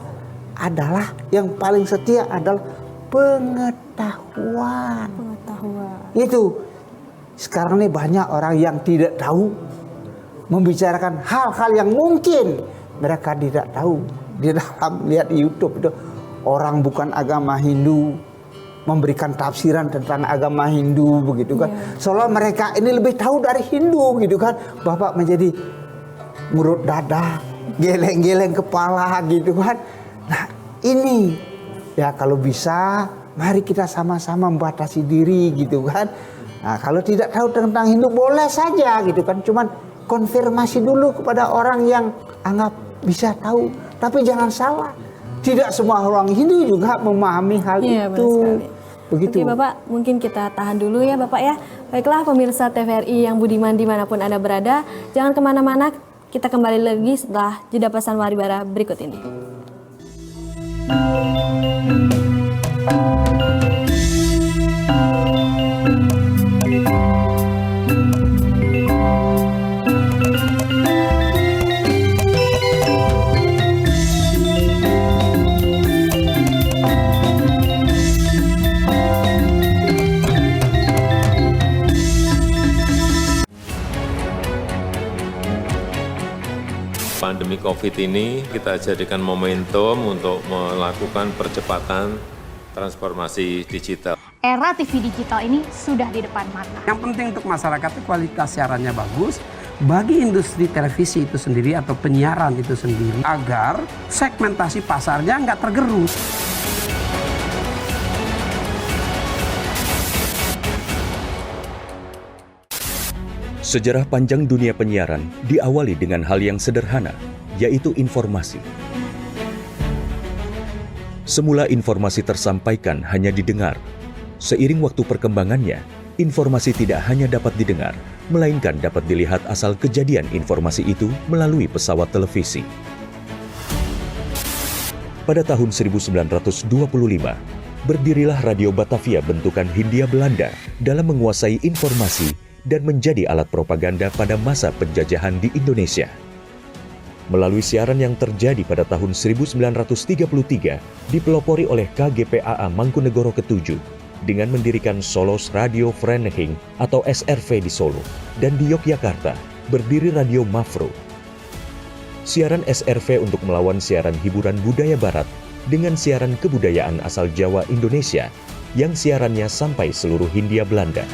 adalah, yang paling setia adalah pengetahuan. Itu sekarang ini banyak orang yang tidak tahu membicarakan hal-hal yang mungkin mereka tidak tahu. Di dalam lihat di YouTube itu orang bukan agama Hindu memberikan tafsiran tentang agama Hindu begitu kan. Seolah mereka ini lebih tahu dari Hindu gitu kan. Bapak menjadi murut dada, geleng-geleng kepala gitu kan. Nah, ini ya kalau bisa mari kita sama-sama membatasi diri gitu kan. Nah, kalau tidak tahu tentang Hindu boleh saja gitu kan. Cuman konfirmasi dulu kepada orang yang anggap bisa tahu. Tapi jangan salah. Tidak semua orang Hindu juga memahami hal itu. Begitu. Oke Bapak, mungkin kita tahan dulu ya Bapak ya. Baiklah pemirsa TVRI yang budiman dimanapun Anda berada. Jangan kemana-mana, kita kembali lagi setelah jeda pesan waribara berikut ini. Pandemi COVID ini kita jadikan momentum untuk melakukan percepatan transformasi digital. Era TV digital ini sudah di depan mata. Yang penting untuk masyarakat itu kualitas siarannya bagus. Bagi industri televisi itu sendiri atau penyiaran itu sendiri, agar segmentasi pasarnya nggak tergerus. Sejarah panjang dunia penyiaran diawali dengan hal yang sederhana, yaitu informasi. Semula informasi tersampaikan hanya didengar. Seiring waktu perkembangannya, informasi tidak hanya dapat didengar, melainkan dapat dilihat asal kejadian informasi itu melalui pesawat televisi. Pada tahun 1925, berdirilah Radio Batavia bentukan Hindia Belanda dalam menguasai informasi dan menjadi alat propaganda pada masa penjajahan di Indonesia. Melalui siaran yang terjadi pada tahun 1933, dipelopori oleh KGPAA Mangkunegoro ke-7 dengan mendirikan Solos Radio Vereniging atau SRV di Solo, dan di Yogyakarta berdiri Radio Mafro. Siaran SRV untuk melawan siaran hiburan budaya barat dengan siaran kebudayaan asal Jawa Indonesia yang siarannya sampai seluruh Hindia Belanda.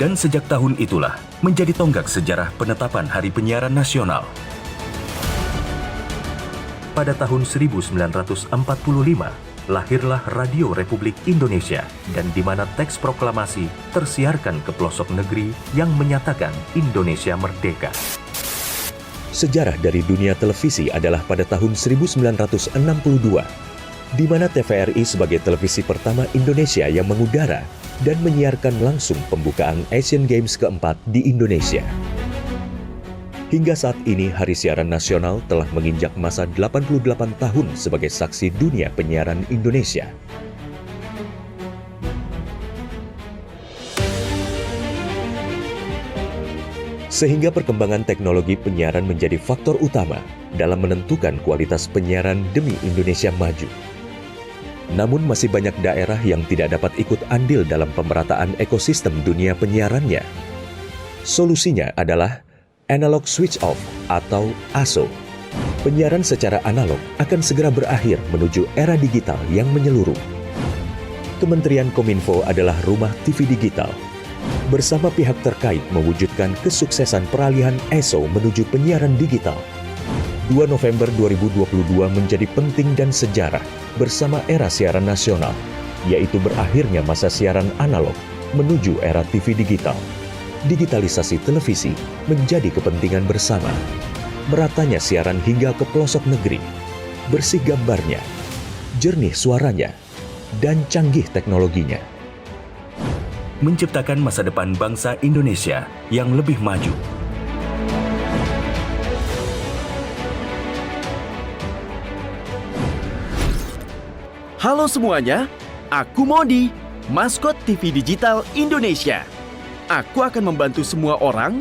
Dan sejak tahun itulah menjadi tonggak sejarah penetapan Hari Penyiaran Nasional. Pada tahun 1945, lahirlah Radio Republik Indonesia, dan di mana teks proklamasi tersiarkan ke pelosok negeri yang menyatakan Indonesia merdeka. Sejarah dari dunia televisi adalah pada tahun 1962, di mana TVRI sebagai televisi pertama Indonesia yang mengudara dan menyiarkan langsung pembukaan Asian Games keempat di Indonesia. Hingga saat ini, Hari Siaran Nasional telah menginjak masa 88 tahun sebagai saksi dunia penyiaran Indonesia. Sehingga perkembangan teknologi penyiaran menjadi faktor utama dalam menentukan kualitas penyiaran demi Indonesia maju. Namun masih banyak daerah yang tidak dapat ikut andil dalam pemerataan ekosistem dunia penyiarannya. Solusinya adalah Analog Switch Off atau ASO. Penyiaran secara analog akan segera berakhir menuju era digital yang menyeluruh. Kementerian Kominfo adalah rumah TV digital. bersama pihak terkait mewujudkan kesuksesan peralihan ESO menuju penyiaran digital. 2 November 2022 menjadi penting dan sejarah bersama era siaran nasional, yaitu berakhirnya masa siaran analog menuju era TV digital. Digitalisasi televisi menjadi kepentingan bersama. Meratanya siaran hingga ke pelosok negeri, bersih gambarnya, jernih suaranya, dan canggih teknologinya. Menciptakan masa depan bangsa Indonesia yang lebih maju. Halo semuanya, aku Modi, maskot TV Digital Indonesia. Aku akan membantu semua orang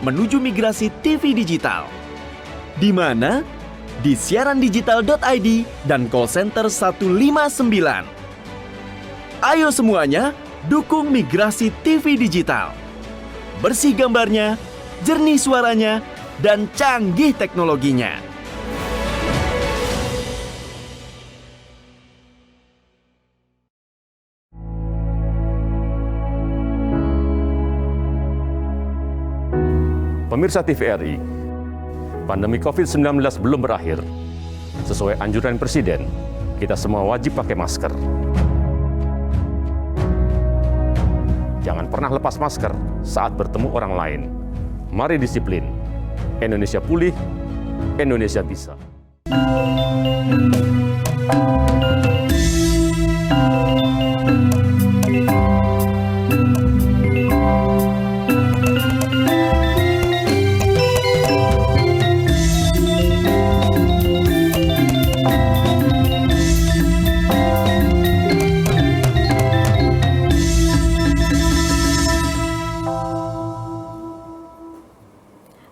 menuju migrasi TV digital. Di mana? Di siarandigital.id dan call center 159. Ayo semuanya, dukung migrasi TV digital. Bersih gambarnya, jernih suaranya, dan canggih teknologinya. Pemirsa TVRI, pandemi COVID-19 belum berakhir. Sesuai anjuran Presiden, kita semua wajib pakai masker. Jangan pernah lepas masker saat bertemu orang lain. Mari disiplin. Indonesia pulih, Indonesia bisa.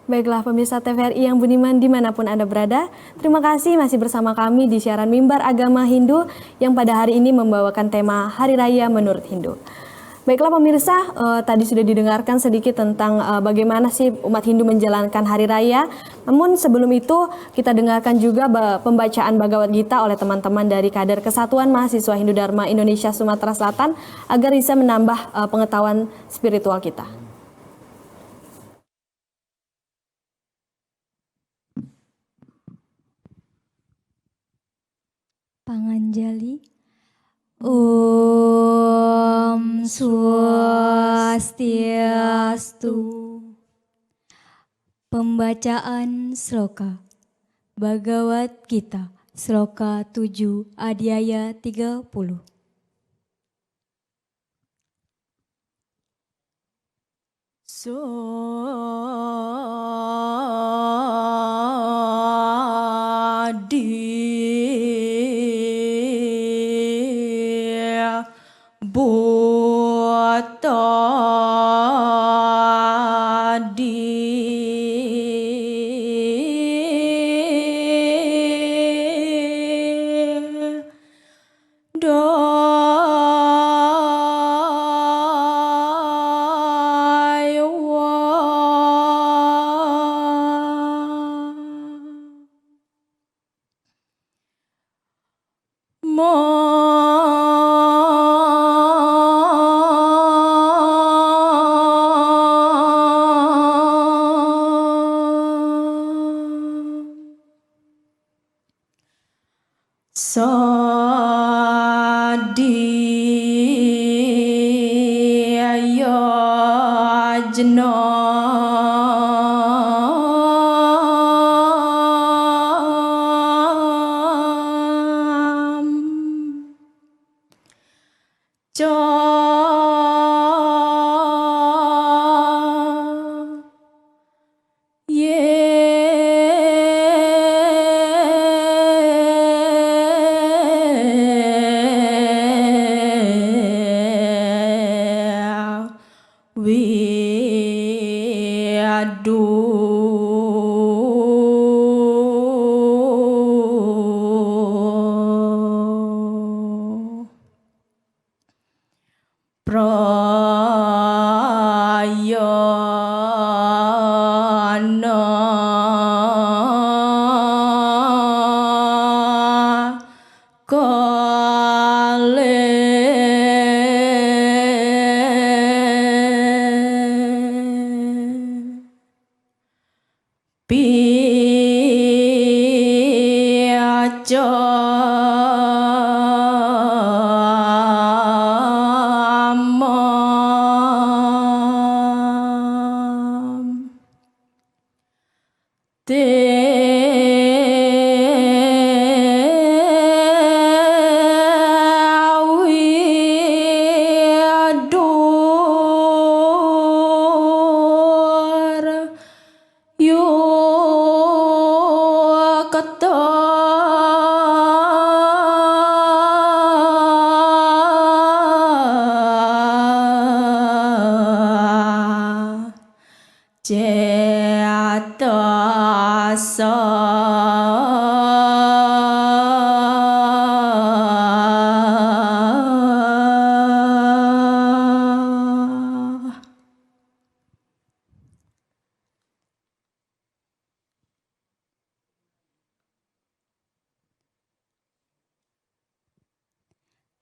Baiklah pemirsa TVRI yang budiman dimanapun Anda berada, terima kasih masih bersama kami di siaran Mimbar Agama Hindu yang pada hari ini membawakan tema Hari Raya Menurut Hindu. Baiklah pemirsa, tadi sudah didengarkan sedikit tentang bagaimana sih umat Hindu menjalankan Hari Raya. Namun sebelum itu kita dengarkan juga pembacaan Bhagavad Gita oleh teman-teman dari kader Kesatuan Mahasiswa Hindu Dharma Indonesia Sumatera Selatan agar bisa menambah pengetahuan spiritual kita. Panganjali. Om Swastiastu. Pembacaan sloka Bhagavad Gita, sloka 7 Adhyaya 30.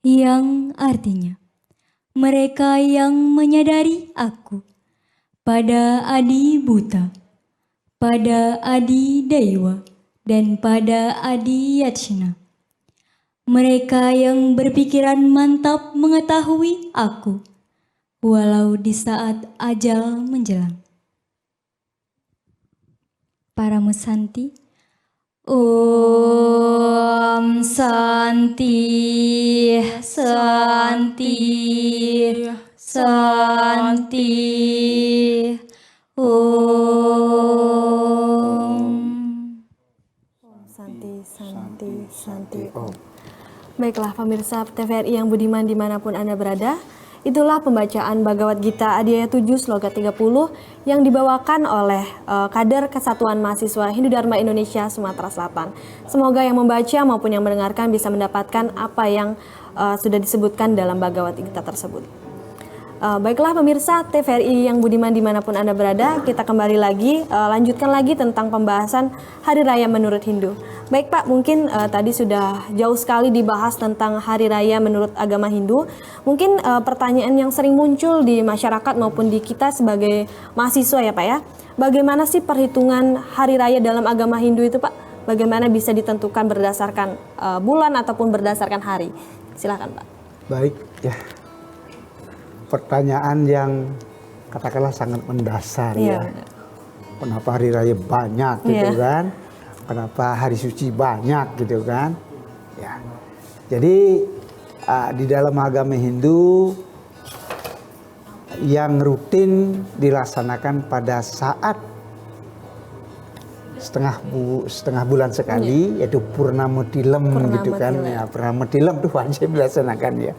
Yang artinya, mereka yang menyadari aku, pada Adi Buta, pada Adi Dewa, dan pada Adi Yatshina. Mereka yang berpikiran mantap mengetahui aku, walau di saat ajal menjelang. Para Musanti, Om Santi, Santi, Santi, Santi, Santi, Santi, Om. Baiklah pemirsa TVRI yang budiman dimanapun Anda berada, itulah pembacaan Bhagavad Gita Adhyaya 7 Sloka 30 yang dibawakan oleh kader Kesatuan Mahasiswa Hindu Dharma Indonesia Sumatera Selatan. Semoga yang membaca maupun yang mendengarkan bisa mendapatkan apa yang sudah disebutkan dalam Bhagavad Gita tersebut. Baiklah pemirsa TVRI yang budiman dimanapun Anda berada, kita kembali lagi, lanjutkan lagi tentang pembahasan Hari Raya menurut Hindu. Baik Pak, mungkin tadi sudah jauh sekali dibahas tentang Hari Raya menurut agama Hindu. Mungkin pertanyaan yang sering muncul di masyarakat maupun di kita sebagai mahasiswa ya Pak ya, bagaimana sih perhitungan Hari Raya dalam agama Hindu itu Pak? Bagaimana bisa ditentukan berdasarkan bulan ataupun berdasarkan hari? Silakan Pak. Baik ya. Pertanyaan yang katakanlah sangat mendasar ya. Kenapa hari raya banyak gitu kan? Kenapa hari suci banyak gitu kan? Ya. Jadi di dalam agama Hindu yang rutin dilaksanakan pada saat setengah bulan sekali, yaitu Purnama Tilem gitu kan? Ya, Purnama Tilem itu wajib dilaksanakan ya.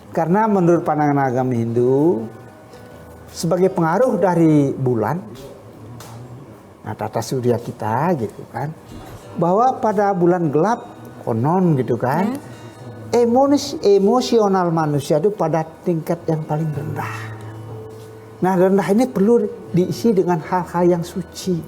Karena menurut pandangan agama Hindu, sebagai pengaruh dari bulan, nah tata surya kita gitu kan, bahwa pada bulan gelap konon gitu kan, emosional manusia itu pada tingkat yang paling rendah. Nah rendah ini perlu diisi dengan hal-hal yang suci.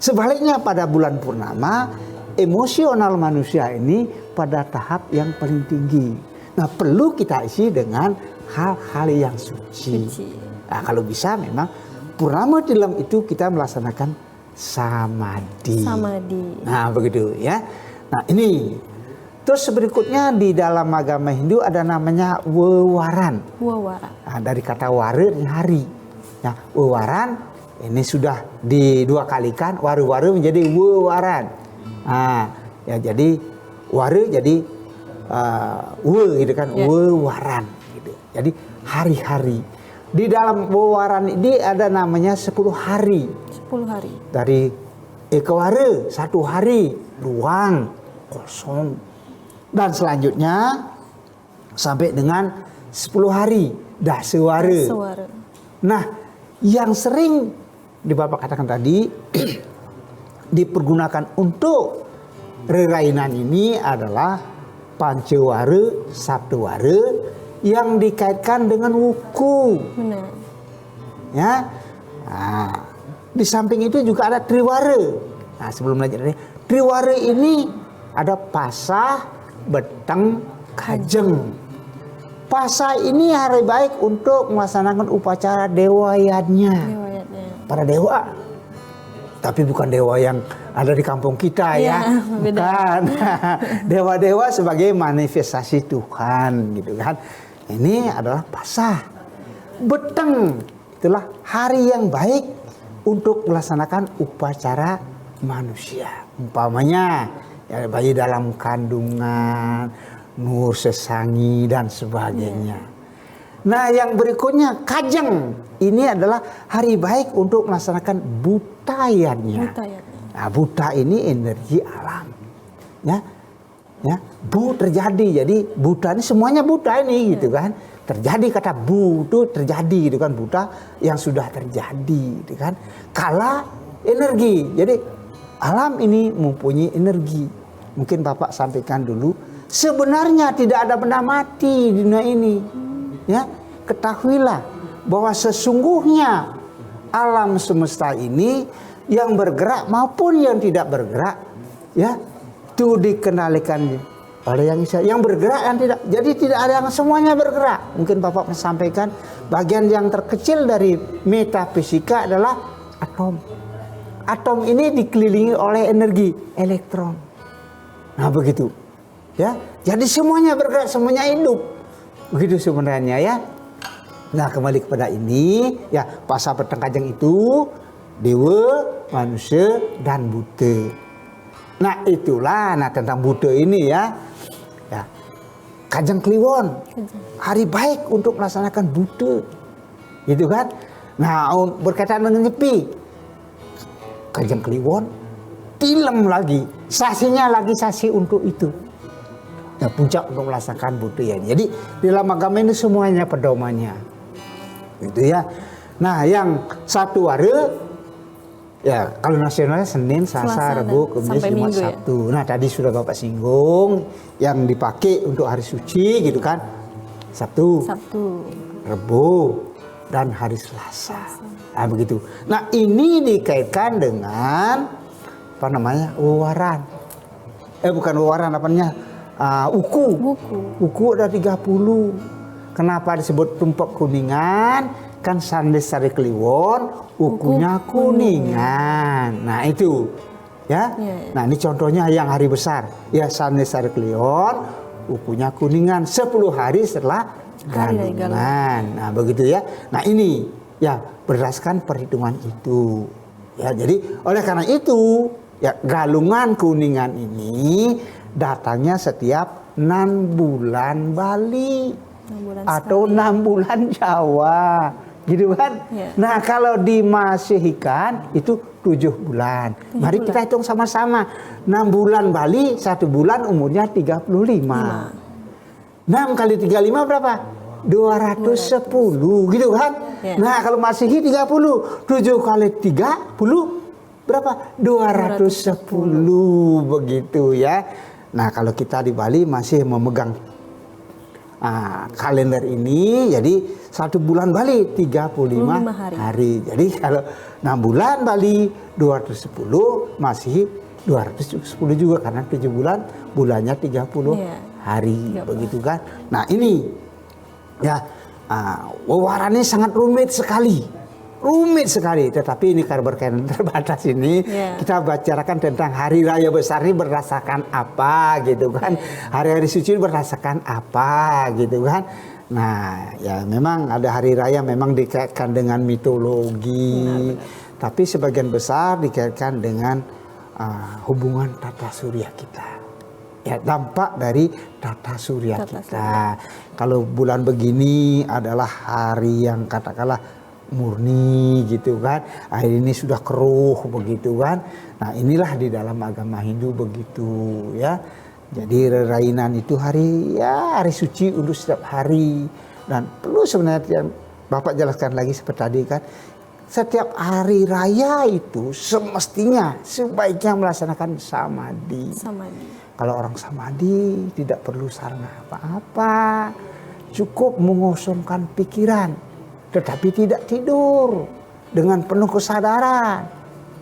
Sebaliknya pada bulan purnama, emosional manusia ini pada tahap yang paling tinggi. Nah perlu kita isi dengan hal-hal yang suci. Nah kalau bisa memang Purnama Tilem itu kita melaksanakan samadhi. Nah begitu ya. Nah ini. Terus berikutnya di dalam agama Hindu ada namanya wewaran. Nah, dari kata wara hari. Nah wewaran ini sudah didua kalikan, waru-waru menjadi wewaran. Nah ya jadi waru jadi gitu kan, wewaran gitu. Jadi hari-hari di dalam wewaran ini ada namanya 10 hari. 10 hari. Dari ekawara 1 hari, ruang kosong, dan selanjutnya sampai dengan 10 hari dasewara. Nah, yang sering di Bapak katakan tadi dipergunakan untuk rerainan ini adalah Pancawara, Saptawara yang dikaitkan dengan wuku. Benar. Ya. Nah, di samping itu juga ada Triwara. Nah, sebelum belajar ini, Triwara ini ada Pasah, Beteng, Kajeng. Pasah ini hari baik untuk melaksanakan upacara dewayatnya. Para dewa. Tapi bukan dewa yang ada di kampung kita ya, bukan. Dewa-dewa sebagai manifestasi Tuhan gitu kan. Ini adalah Pasah. Beteng itulah hari yang baik untuk melaksanakan upacara manusia. Umpamanya ya, bayi dalam kandungan, nur sesangi dan sebagainya. Nah, yang berikutnya Kajeng. Ini adalah hari baik untuk melaksanakan butayannya. Nah, buta ini energi alam. Ya. Ya, bu terjadi. Jadi buta ini semuanya buta ini gitu kan. Terjadi kata bu itu terjadi gitu kan, buta yang sudah terjadi gitu kan. Kala energi. Jadi alam ini mempunyai energi. Mungkin Bapak sampaikan dulu, sebenarnya tidak ada benda mati di dunia ini. Ya, ketahuilah bahwa sesungguhnya alam semesta ini yang bergerak maupun yang tidak bergerak ya itu dikendalikan oleh yang bergerak dan tidak. Jadi tidak ada yang semuanya bergerak. Mungkin Bapak menyampaikan bagian yang terkecil dari metafisika adalah atom. Atom ini dikelilingi oleh energi elektron. Nah, begitu. Ya. Jadi semuanya bergerak, semuanya hidup. Begitu sebenarnya ya. Nah, kembali kepada ini, ya Pasah Beteng Kajeng itu dewa, manusia, dan buta. Nah, itulah tentang buta ini ya. Ya. Kajeng Kliwon, hari baik untuk melaksanakan buta. Gitu kan? Nah, berkaitan dengan Nyepi, Kajeng Kliwon, tilem lagi, sasinya lagi sasi untuk itu. Ya, puncak untuk melaksanakan buta ya. Jadi dalam agama ini semuanya pedomannya. Gitu ya. Nah, yang satu hari ya kalau nasionalnya Senin, Selasa, Rabu, Kamis, Jumat, Sabtu. Nah, tadi sudah Bapak singgung yang dipakai untuk hari suci gitu kan. Sabtu, Rabu, dan hari Selasa. Nah, begitu. Nah, ini dikaitkan dengan apa namanya? Wewaran. Bukan wewaran apanya? Uku. Uku ada 30. Kenapa disebut tumpek kuningan? Kan Sandes Sari Kliwon, ukunya kuningan. Nah, itu. Ya. Nah, ini contohnya yang hari besar. Ya, Sandes Sari Kliwon, ukunya kuningan 10 hari setelah galungan. Nah, begitu ya. Nah, ini ya berdasarkan perhitungan itu. Ya, jadi oleh karena itu, ya galungan kuningan ini datangnya setiap 6 bulan Bali. 6 bulan atau 6 bulan Jawa, gitu kan? Nah, kalau di Masehikan itu 7 bulan. Mari kita hitung sama-sama. 6 bulan Bali, 1 bulan umurnya 35. 6 kali 35 berapa? 210, gitu kan? Nah, kalau Masehi 30, 7 kali 30 berapa? 210, begitu ya. Nah, kalau kita di Bali masih memegang kalender ini, jadi 1 bulan Bali 35 hari. Jadi kalau 6 bulan Bali 210 masih 210 juga karena 7 bulan bulannya 30 hari, begitu kan? Nah, ini ya wewarannya sangat rumit sekali. Tetapi ini karena berkaitan terbatas ini kita bicarakan tentang hari raya besar ini berdasarkan apa gitu kan, hari-hari suci berdasarkan apa gitu kan. Nah, ya memang ada hari raya memang dikaitkan dengan mitologi, tapi sebagian besar dikaitkan dengan hubungan tata surya kita. Ya, dampak dari tata surya kita. Kalau bulan begini adalah hari yang katakanlah murni gitu kan, air ini sudah keruh begitu kan. Nah, inilah di dalam agama Hindu begitu ya. Jadi rerainan itu hari suci untuk setiap hari. Dan perlu sebenarnya Bapak jelaskan lagi seperti tadi kan, setiap hari raya itu semestinya sebaiknya melaksanakan samadhi. Kalau orang samadhi tidak perlu sarana apa-apa, cukup mengosongkan pikiran. Tetapi tidak tidur dengan penuh kesadaran.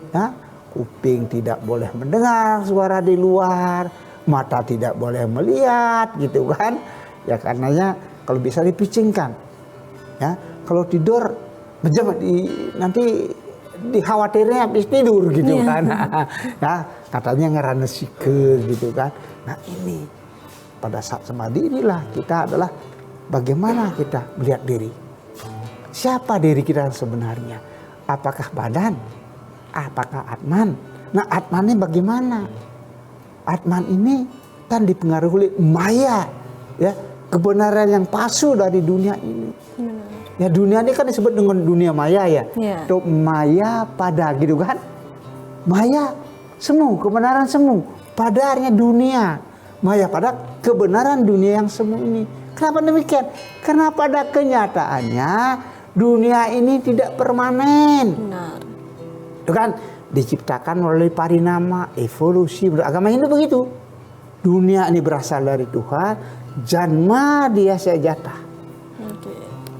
Ya? Kuping tidak boleh mendengar suara di luar, mata tidak boleh melihat, gitu kan? Ya karenanya kalau bisa dipicingkan. Ya, kalau tidur nanti dikhawatirnya habis tidur gitu kan. Ya, katanya ngeranesikeun gitu kan. Nah ini pada saat samadhi inilah kita adalah bagaimana kita melihat diri. Siapa diri kita sebenarnya? Apakah badan? Apakah Atman? Nah Atman ini bagaimana? Atman ini kan dipengaruhi oleh maya, ya, kebenaran yang palsu dari dunia ini. Ya dunia ini kan disebut dengan dunia maya ya. Itu maya pada gitu kan. Maya semu, kebenaran semu. Padarnya dunia. Maya pada kebenaran dunia yang semu ini. Kenapa demikian? Karena pada kenyataannya dunia ini tidak permanen. Benar. Itu kan diciptakan melalui parinama, evolusi. Agama Hindu begitu. Dunia ini berasal dari Tuhan, janma dia sejata.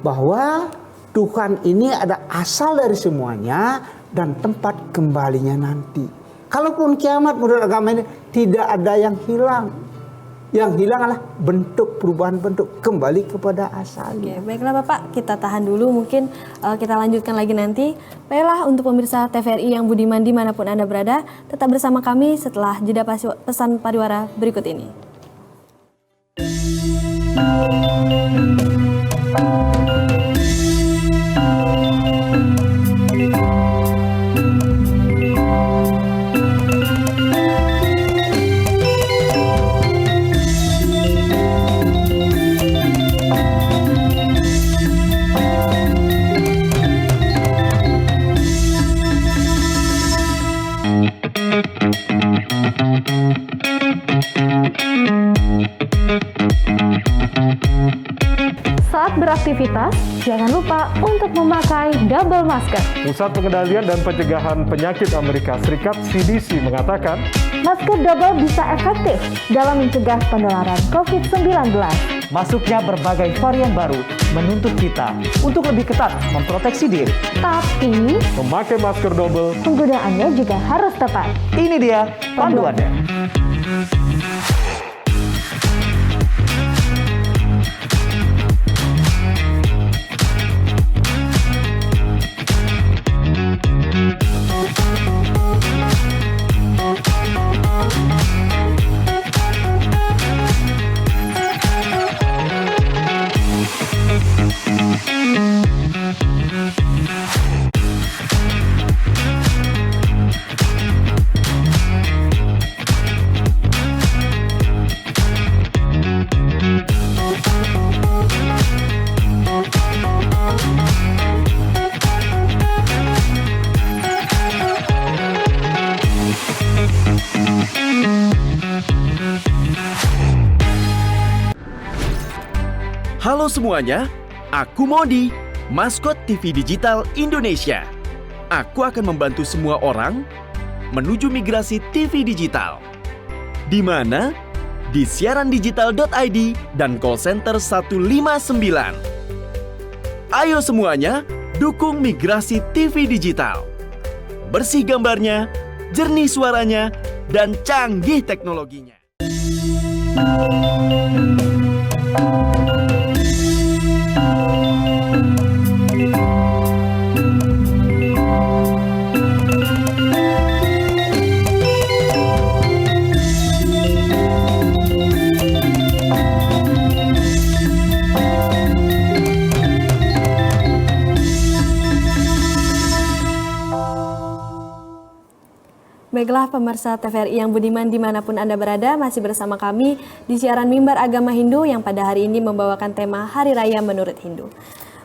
Bahwa Tuhan ini ada asal dari semuanya dan tempat kembalinya nanti. Kalaupun kiamat menurut agama ini tidak ada yang hilang. Yang hilang adalah bentuk, perubahan bentuk, kembali kepada asalnya. Oke, baiklah Bapak, kita tahan dulu, mungkin kita lanjutkan lagi nanti. Baiklah, untuk pemirsa TVRI yang budiman dimanapun Anda berada, tetap bersama kami setelah jeda pesan pariwara berikut ini. Saat beraktivitas, jangan lupa untuk memakai double masker. Pusat Pengendalian dan Pencegahan Penyakit Amerika Serikat (CDC) mengatakan, masker double bisa efektif dalam mencegah penularan COVID-19. Masuknya berbagai varian baru menuntut kita untuk lebih ketat memproteksi diri. Tapi, memakai masker double, penggunaannya juga harus tepat. Ini dia panduannya. Halo semuanya, aku Modi, maskot TV Digital Indonesia. Aku akan membantu semua orang menuju migrasi TV digital. Di mana? Di siarandigital.id dan call center 159. Ayo semuanya, dukung migrasi TV digital. Bersih gambarnya, jernih suaranya, dan canggih teknologinya. Baiklah pemirsa TVRI yang budiman dimanapun Anda berada, masih bersama kami di siaran Mimbar Agama Hindu yang pada hari ini membawakan tema Hari Raya Menurut Hindu.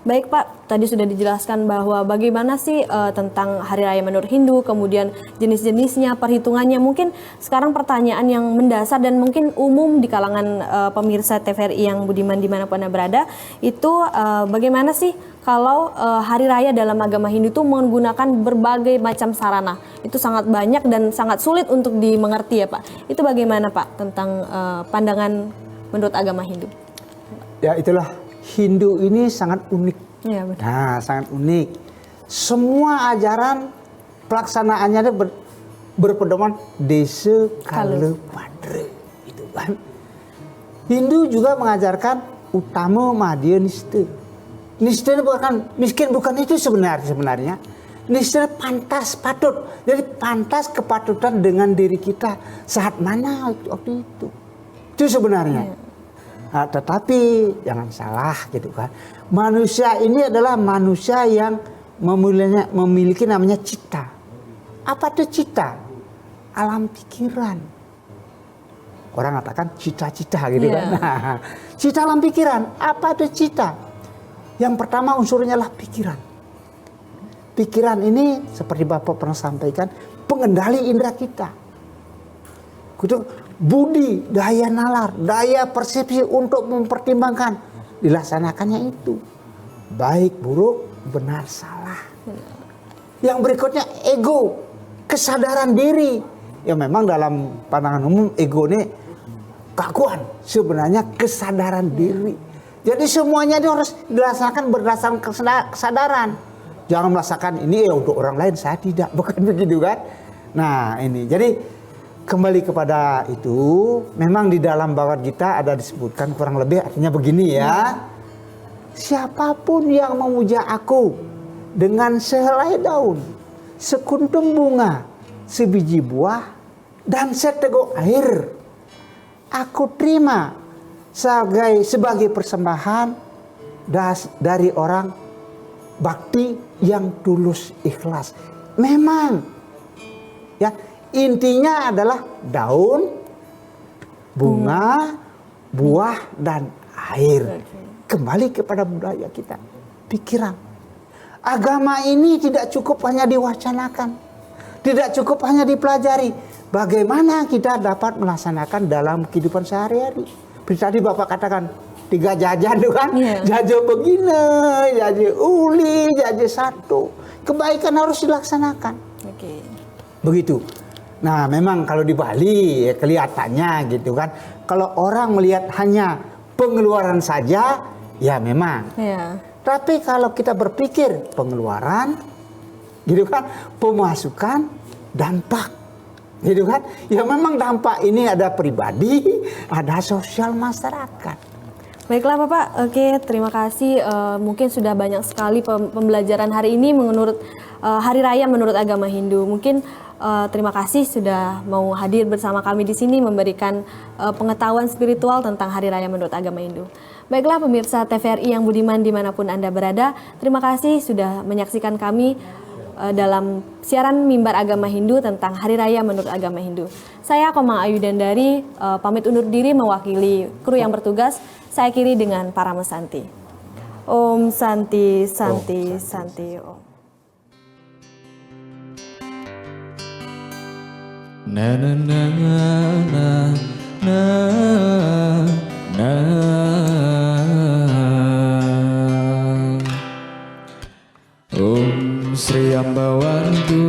Baik Pak, tadi sudah dijelaskan bahwa bagaimana sih tentang Hari Raya menurut Hindu, kemudian jenis-jenisnya, perhitungannya. Mungkin sekarang pertanyaan yang mendasar dan mungkin umum di kalangan pemirsa TVRI yang budiman dimanapun Anda berada, itu bagaimana sih kalau Hari Raya dalam agama Hindu itu menggunakan berbagai macam sarana. Itu sangat banyak dan sangat sulit untuk dimengerti ya Pak. Itu bagaimana Pak tentang pandangan menurut agama Hindu? Ya itulah, Hindu ini sangat unik. Ya, betul. Nah, sangat unik. Semua ajaran pelaksanaannya berpedoman desa kala padre, gitu kan. Hindu juga mengajarkan utama madya nista. Nista bukan miskin, bukan itu sebenarnya. niscaya pantas, patut. Jadi pantas kepatutan dengan diri kita saat mana waktu itu. Itu sebenarnya. Nah, tetapi jangan salah gitu kan. Manusia ini adalah manusia yang memiliki namanya cita. Apa itu cita? Alam pikiran. Orang katakan cita-cita gitu kan. Nah, cita alam pikiran. Apa itu cita? Yang pertama unsurnya adalah pikiran. Pikiran ini seperti Bapak pernah sampaikan, pengendali indera kita. Budi, daya nalar, daya persepsi untuk mempertimbangkan. Dilaksanakannya itu. Baik, buruk, benar, salah. Yang berikutnya ego, kesadaran diri. Ya memang dalam pandangan umum ego ini kakuan. Sebenarnya kesadaran diri. Jadi semuanya itu harus dilaksanakan berdasarkan kesadaran. Jangan merasakan ini ya untuk orang lain, saya tidak. Bukan begitu kan? Nah ini, jadi kembali kepada itu, memang di dalam Bhagavad Gita ada disebutkan kurang lebih artinya begini ya. Siapapun yang memuja aku dengan sehelai daun, sekuntum bunga, sebiji buah, dan seteguk air, aku terima sebagai persembahan dari orang bakti yang tulus ikhlas. Memang ya, intinya adalah daun, bunga, buah, dan air. Kembali kepada budaya kita, pikiran. Agama ini tidak cukup hanya diwacanakan, tidak cukup hanya dipelajari. Bagaimana kita dapat melaksanakan dalam kehidupan sehari-hari. Tadi Bapak katakan 3 jajan itu kan, jajan begini, jajan uli, jajan satu. Kebaikan harus dilaksanakan. Begitu. Nah memang kalau di Bali ya, kelihatannya gitu kan. Kalau orang melihat hanya pengeluaran saja, ya memang. Tapi kalau kita berpikir pengeluaran, gitu kan, pemasukan, dampak, gitu kan. Ya memang dampak ini ada pribadi, ada sosial masyarakat. Baiklah Bapak, oke terima kasih. Mungkin sudah banyak sekali pembelajaran hari ini menurut Hari Raya menurut agama Hindu. Mungkin terima kasih sudah mau hadir bersama kami di sini memberikan pengetahuan spiritual tentang Hari Raya menurut agama Hindu. Baiklah pemirsa TVRI yang budiman dimanapun Anda berada, terima kasih sudah menyaksikan kami dalam siaran Mimbar Agama Hindu tentang Hari Raya menurut agama Hindu. Saya Komang Ayu Dandari pamit undur diri mewakili kru yang bertugas. Saya kiri dengan para mesanti. Om Santi Santi Santi Om. Na na na na na na. Om Sri Ambawantu